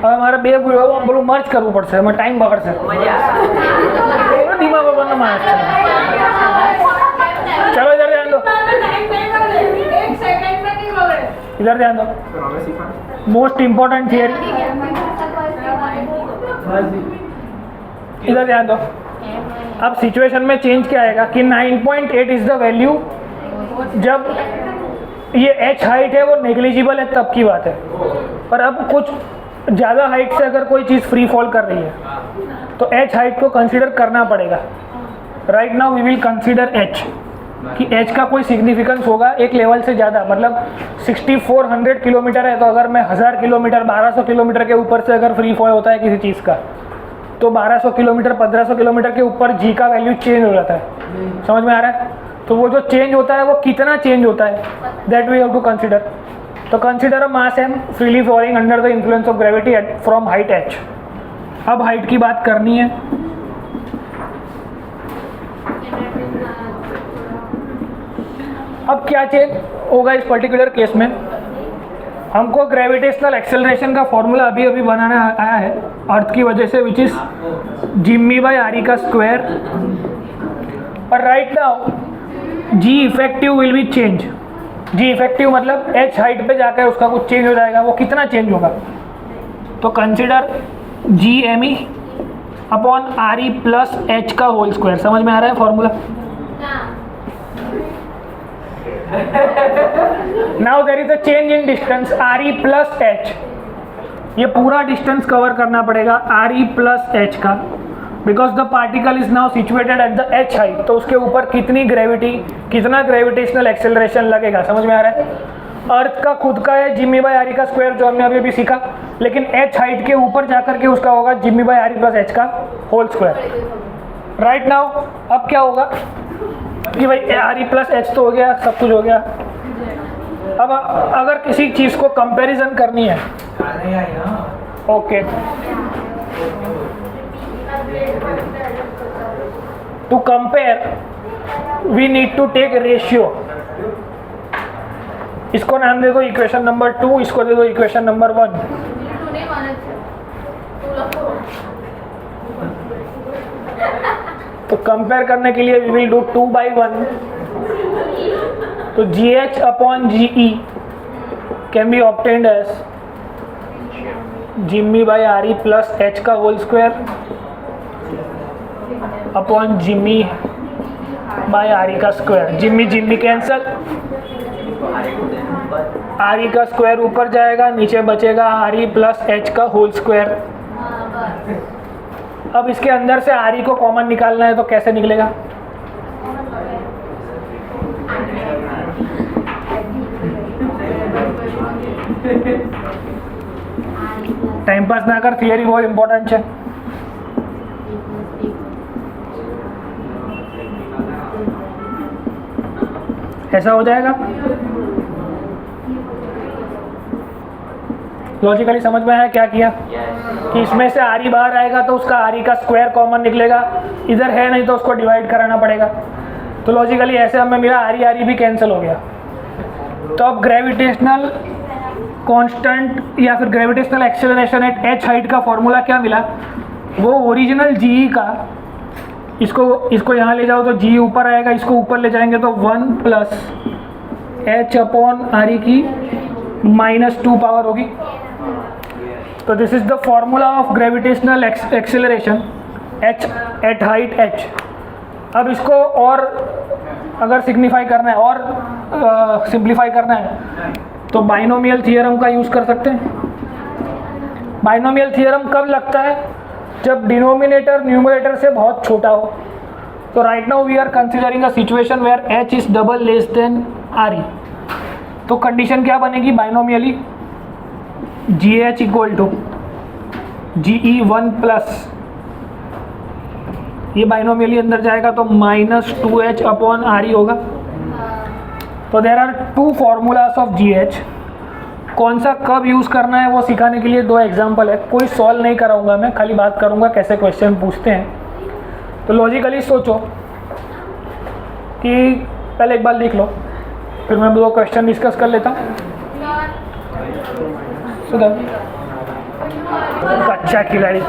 હવે મારે બે પેલું મર્જ કરવું પડશે, એમાં ટાઈમ બગડશે. ધીમા બાબાનો માણસ છે. चलो इधर ध्यान दो, इधर ध्यान दो. मोस्ट इम्पोर्टेंट थियरी, इधर ध्यान दो. अब सिचुएशन में चेंज क्या आएगा कि 9.8 इज द वैल्यू जब ये एच हाइट है वो नेग्लिजिबल है तब की बात है. पर अब कुछ ज़्यादा हाइट से अगर कोई चीज़ फ्री फॉल कर रही है तो एच हाइट को कंसीडर करना पड़ेगा. Right now we will consider H कि एच का कोई सिग्निफिकेंस होगा एक लेवल से ज़्यादा. मतलब 6400 किलोमीटर है तो अगर मैं 1000 किलोमीटर 1200 किलोमीटर के ऊपर से अगर फ्री फॉल होता है किसी चीज़ का तो 1200 किलोमीटर 1500 किलोमीटर के ऊपर जी का वैल्यू चेंज हो जाता है. समझ में आ रहा है? तो वो जो चेंज होता है वो कितना चेंज होता है that we have to consider. तो consider a mass M freely falling under the influence of gravity from height H. अब हाइट की बात करनी है. अब क्या चेंज होगा इस पर्टिकुलर केस में? हमको ग्रेविटेशनल एक्सेलरेशन का फॉर्मूला अभी अभी बनाना आया है अर्थ की वजह से, which is G M by R E का स्क्वायर. और right now G effective will be change. G effective मतलब एच हाइट पे जाकर उसका कुछ चेंज हो जाएगा. वो कितना चेंज होगा? तो consider G M E upon R E plus H का होल स्क्वायर. समझ में आ रहा है formula? Now there is a change in distance R E plus H. ये पूरा डिस्टेंस कवर करना पड़ेगा आर ई प्लस एच का, because the particle is now situated at the H height. तो उसके ऊपर कितनी ग्रेविटी, कितना ग्रेविटेशनल एक्सेलरेशन लगेगा. समझ में आ रहा है? अर्थ का खुद का है जिम्मी बाई आर ई का स्क्वायर जो हमने अभी अभी सीखा, लेकिन एच हाइट के ऊपर जाकर के उसका होगा Jimmy by R E plus H का होल स्क्वायर. राइट नाउ अब क्या होगा कि भाई आर ई प्लस एच तो हो गया, सब कुछ हो गया. अब अगर किसी चीज़ को कंपैरिजन करनी है, okay, to compare we need to take ratio. इसको नाम दे दो इक्वेशन नंबर 2, इसको दे दो इक्वेशन नंबर 1. तो कंपेयर करने के लिए वी विल डू 2/1. तो G H upon G E can be obtained as G M by R E plus H का whole square upon G M by R E का square. G M G M cancel, R E का square ऊपर जाएगा, नीचे बचेगा R E plus H का whole square. अब इसके अंदर से आर ई को कॉमन निकालना है तो कैसे निकलेगा? टाइम पास ना कर, थियरी बहुत इंपॉर्टेंट है. ऐसा हो जाएगा. लॉजिकली समझ में आया क्या किया? कि इसमें से आर ई बाहर आएगा तो उसका आर ई का स्क्वायर कॉमन निकलेगा. इधर है नहीं तो उसको डिवाइड कराना पड़ेगा. तो लॉजिकली ऐसे हमें मेरा आर ई भी कैंसिल हो गया. तो अब ग्रेविटेशनल कांस्टेंट या फिर gravitational acceleration at H height का फॉर्मूला क्या मिला? वो ओरिजिनल जी का, इसको यहाँ ले जाओ तो जी ऊपर आएगा, इसको ऊपर ले जाएंगे तो 1 plus H upon R E की -2 पावर होगी. तो this is the formula of gravitational acceleration H at height H. अब इसको और अगर सिग्निफाई करना है और सिंप्लीफाई करना है तो बाइनोमियल थियरम का यूज़ कर सकते हैं. बाइनोमियल थियरम कब लगता है? जब डिनोमिनेटर न्यूमरेटर से बहुत छोटा हो. तो right now we are considering a situation where H is double less than R E. तो कंडीशन क्या बनेगी binomially? G H equal to G E 1 plus, ये बाइनोमियली अंदर जाएगा तो -2h अपॉन आर ई होगा. तो there are 2 formulas of G H. कौन सा कब यूज़ करना है वो सिखाने के लिए 2 एग्जाम्पल है. कोई सॉल्व नहीं कराऊंगा मैं, खाली बात करूंगा कैसे क्वेश्चन पूछते हैं. तो लॉजिकली सोचो कि पहले एक बार लिख लो, फिर मैं 2 क्वेश्चन डिस्कस कर लेता हूँ. सुधर अच्छा खिलाड़ी।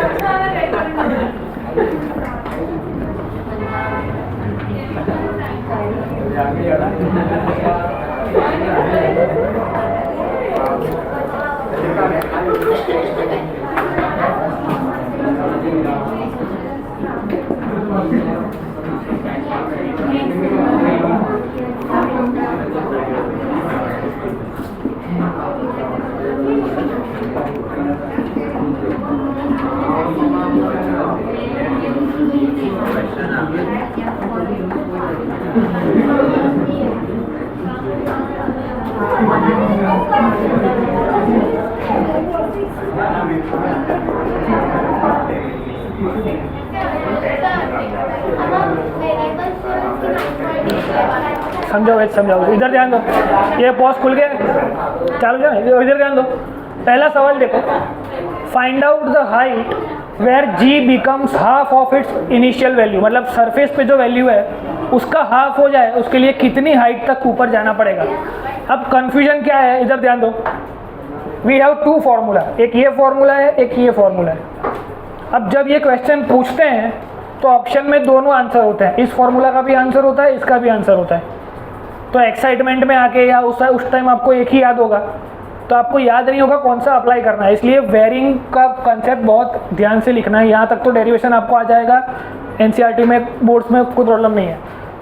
समझाओ समझाओ, इधर ध्यान दो। ये पॉज खुल गया, चालू जाए, इधर ध्यान दो। पहला सवाल देखो, find out the height where G becomes half of its initial value. मतलब सरफेस पे जो वैल्यू है उसका हाफ हो जाए, उसके लिए कितनी हाइट तक ऊपर जाना पड़ेगा। अब कंफ्यूजन क्या है, इधर ध्यान दो। वी हैव टू फॉर्मूला, एक ये फॉर्मूला है, एक ये फॉर्मूला है। अब जब ये क्वेश्चन पूछते हैं तो ऑप्शन में दोनों आंसर होते हैं, इस फॉर्मूला का भी आंसर होता है, इसका भी आंसर होता है। तो एक्साइटमेंट में आके या उस टाइम आपको एक ही याद होगा, तो आपको याद नहीं होगा कौन सा अप्लाई करना है। इसलिए वेरिंग का कंसेप्ट बहुत ध्यान से लिखना है। यहाँ तक तो डेरिवेशन आपको आ जाएगा, एनसीईआरटी में, बोर्ड्स में कोई प्रॉब्लम नहीं है।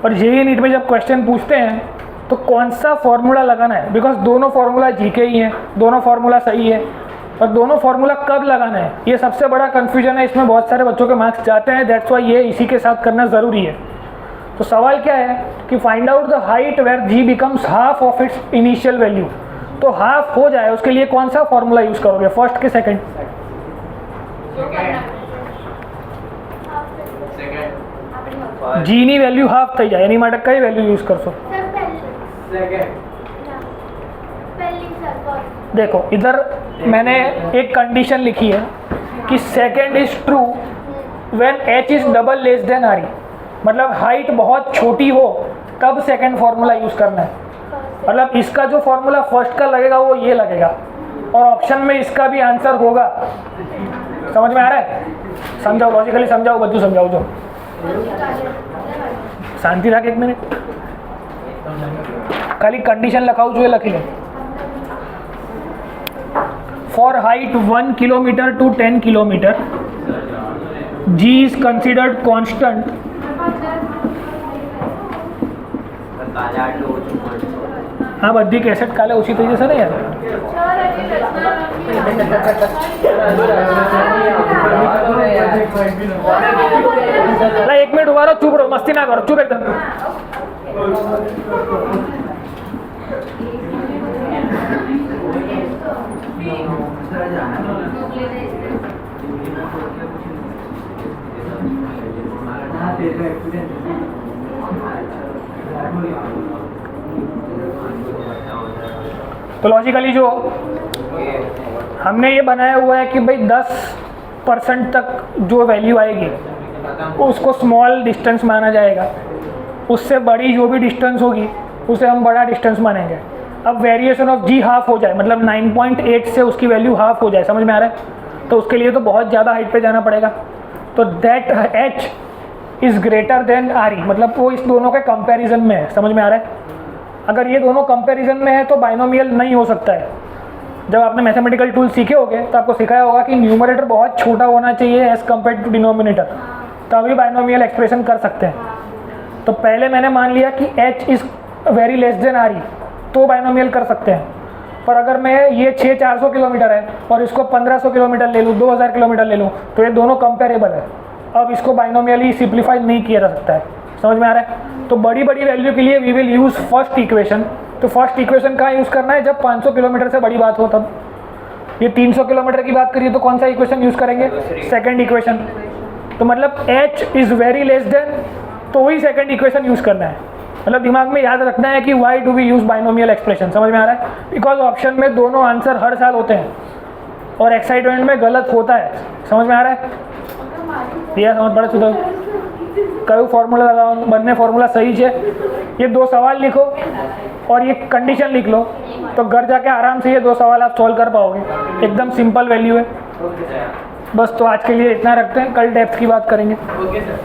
और जेईई नीट में जब क्वेश्चन पूछते हैं तो कौन सा फॉर्मूला लगाना है, बिकॉज दोनों फार्मूला जीके ही हैं, दोनों फार्मूला सही है, और दोनों फार्मूला कब लगाना है ये सबसे बड़ा कन्फ्यूजन है। इसमें बहुत सारे बच्चों के मार्क्स जाते हैं, दैट्स वाई ये इसी के साथ करना ज़रूरी है। तो सवाल क्या है कि find out the height where G becomes half of its initial value. तो हाफ हो जाए उसके लिए कौन सा फॉर्मूला यूज करोगे, फर्स्ट के सेकंड? जी ની વેલ્યુ હાફ થઈ જાય એની માટે કઈ વેલ્યू यूज करशो? देखो इधर मैंने एक कंडीशन लिखी है कि second is true when h is double less then r। मतलब हाइट बहुत छोटी हो तब सेकंड फॉर्मूला यूज करना है। मतलब इसका जो फॉर्मूला फर्स्ट का लगेगा वो ये लगेगा, और ऑप्शन में इसका भी आंसर होगा। समझ में आ रहा है? समझाओ, लॉजिकली समझाओ, बच्चों समझाओ। जो शांति राख, एक मिनट खाली कंडीशन लखाऊ जो लखी ले। For height 1 kilometre to 10 kilometre G is considered constant. हाँ बद्दी कैसेट काले उसी तरीके से नहीं यार। एक मिनट उभा रहो, चुप रहो, मस्ती ना करो, चुप एकदम। तो लॉजिकली जो हमने ये बनाया हुआ है कि भाई 10% तक जो वैल्यू आएगी उसको स्मॉल डिस्टेंस माना जाएगा, उससे बड़ी जो भी डिस्टेंस होगी उसे हम बड़ा डिस्टेंस मानेंगे। अब वेरिएशन ऑफ जी हाफ हो जाए, मतलब 9.8 से उसकी वैल्यू हाफ हो जाए, समझ में आ रहा है? तो उसके लिए तो बहुत ज़्यादा हाइट पे जाना पड़ेगा। तो that h is greater than r, मतलब वो इस दोनों के कंपैरिजन में है। समझ में आ रहा है? अगर ये दोनों कंपैरिजन में है तो बाइनोमियल नहीं हो सकता है। जब आपने मैथमेटिकल टूल सीखे होंगे तो आपको सिखाया होगा कि न्यूमरेटर बहुत छोटा होना चाहिए एज़ कम्पेयर टू डिनोमिनेटर, तभी बाइनोमियल एक्सप्रेशन कर सकते हैं। तो पहले मैंने मान लिया कि h is very less than r, तो बाइनोमियल कर सकते हैं। पर अगर मैं ये 400 किलोमीटर है और इसको 1500 किलोमीटर ले लूँ, 2000 किलोमीटर ले लूँ, तो ये दोनों कंपेरेबल है। अब इसको बाइनोमियली सिंप्लीफाई नहीं किया जा सकता है। समझ में आ रहा है? तो बड़ी बड़ी वैल्यू के लिए we will use first equation. तो फर्स्ट इक्वेशन कहाँ यूज़ करना है? जब 500 किलोमीटर से बड़ी बात हो तब। ये 300 किलोमीटर की बात करिए तो कौन सा इक्वेशन यूज़ करेंगे? Second equation. तो मतलब h is very less than, तो वही सेकेंड इक्वेशन यूज़ करना है। मतलब दिमाग में याद रखना है कि why do we use binomial expression. समझ में आ रहा है? बिकॉज ऑप्शन में दोनों आंसर हर साल होते हैं और एक्साइटमेंट में गलत होता है। समझ में आ रहा है? यह समझ पड़े सुधर कई फॉर्मूला लगाओ, बनने फॉर्मूला सही है। ये 2 सवाल लिखो और ये कंडीशन लिख लो, तो घर जाके आराम से ये 2 सवाल आप सॉल्व कर पाओगे। एकदम सिंपल वैल्यू है। बस तो आज के लिए इतना रखते हैं, कल डेप्थ की बात करेंगे। Okay sir.